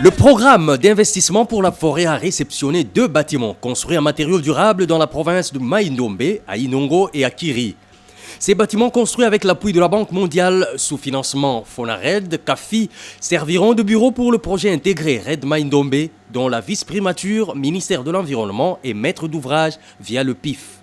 Le programme d'investissement pour la forêt a réceptionné 2 bâtiments construits en matériaux durables dans la province de Mai-Ndombe, à Inongo et à Kiri. Ces bâtiments construits avec l'appui de la Banque mondiale sous financement Fonared, CAFI, serviront de bureau pour le projet intégré Red Mai-Ndombe, dont la vice-primature, ministère de l'Environnement, est maître d'ouvrage via le PIF.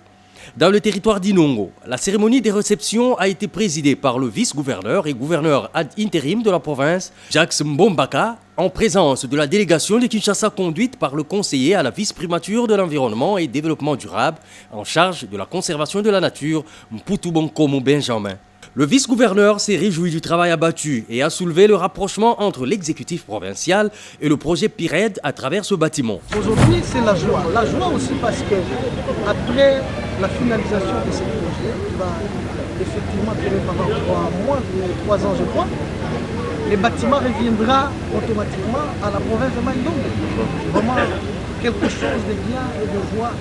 Dans le territoire d'Inongo, la cérémonie des réceptions a été présidée par le vice-gouverneur et gouverneur ad intérim de la province, Jacques Mbombaka, en présence de la délégation de Kinshasa conduite par le conseiller à la vice-primature de l'environnement et développement durable en charge de la conservation de la nature, Mputu Bonkomo Benjamin. Le vice-gouverneur s'est réjoui du travail abattu et a soulevé le rapprochement entre l'exécutif provincial et le projet PIRED à travers ce bâtiment. Aujourd'hui, c'est la joie. La joie aussi parce que après la finalisation de ce projet, qui va effectivement durer pendant 3 mois, 3 ans je crois, les bâtiments reviendra automatiquement à la province de Mai-Ndombe. Vraiment quelque chose de bien et de joie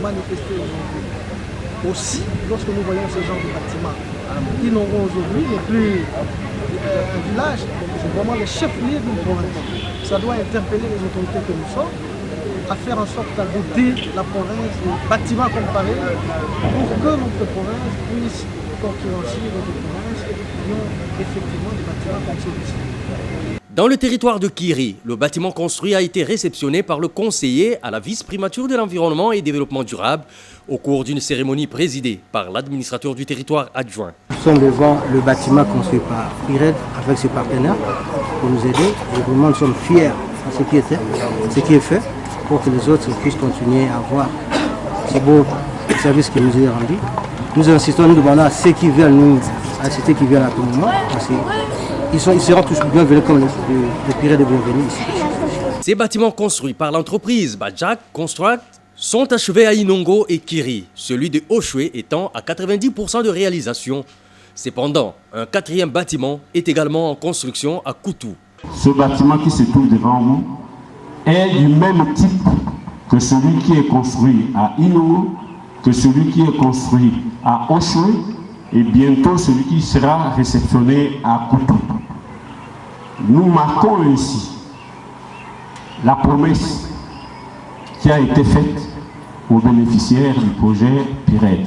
manifesté aujourd'hui. Aussi, lorsque nous voyons ce genre de bâtiments, qui n'auront aujourd'hui n'est plus un village, c'est vraiment le chef-lieu d'une province. Ça doit interpeller les autorités que nous sommes à faire en sorte à doter la province de bâtiments comme pareil pour que notre province puisse concurrencer notre province qui ont effectivement des bâtiments comme celui-ci. Dans le territoire de Kiri, le bâtiment construit a été réceptionné par le conseiller à la vice-primature de l'environnement et développement durable au cours d'une cérémonie présidée par l'administrateur du territoire adjoint. Nous sommes devant le bâtiment construit par PIRED avec ses partenaires pour nous aider. Et vraiment, nous sommes fiers de ce qui est fait pour que les autres puissent continuer à avoir ce beau service qui nous est rendu. Nous insistons, nous demandons à ceux qui veulent nous assister, qui viennent à tout moment, parce qu'ils seront tous bienvenus comme le PIRED est bienvenu ici. Ces bâtiments construits par l'entreprise Bajak Construct sont achevés à Inongo et Kiri, celui de Oshwe étant à 90% de réalisation. Cependant, un 4e bâtiment est également en construction à Koutou. Ce bâtiment qui se trouve devant vous est du même type que celui qui est construit à Inongo, que celui qui est construit à Oshwe et bientôt celui qui sera réceptionné à Koutou. Nous marquons ainsi la promesse qui a été faite aux bénéficiaires du projet PIRED.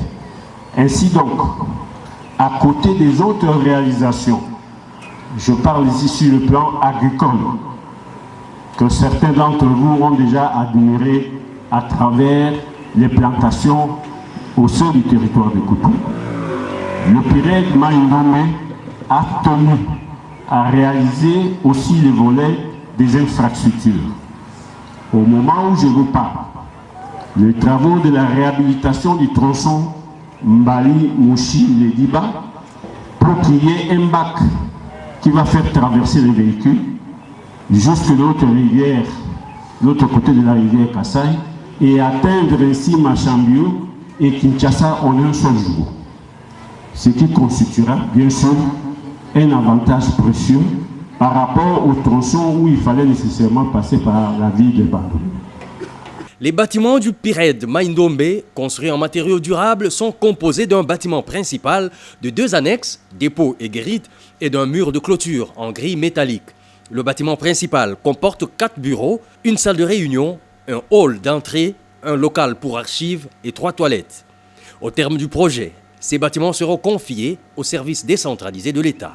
Ainsi donc, à côté des autres réalisations, je parle ici sur le plan agricole, que certains d'entre vous ont déjà admiré à travers les plantations au sein du territoire de Koutou. Le PIRED Mai-Ndombe a tenu à réaliser aussi les volets des infrastructures. Au moment où je vous parle, les travaux de la réhabilitation du tronçon Mbali-Mouchi-Lediba procuraient un bac qui va faire traverser les véhicules jusque de l'autre côté de la rivière Kassai et atteindre ainsi Machambio et Kinshasa en un seul jour. Ce qui constituera bien sûr un avantage précieux par rapport au tronçon où il fallait nécessairement passer par la ville de Bandung. Les bâtiments du PIRED Mai-Ndombe, construits en matériaux durables, sont composés d'un bâtiment principal, de 2 annexes, dépôt et guérite, et d'un mur de clôture en grille métallique. Le bâtiment principal comporte 4 bureaux, une salle de réunion, un hall d'entrée, un local pour archives et 3 toilettes. Au terme du projet, ces bâtiments seront confiés au service décentralisé de l'État.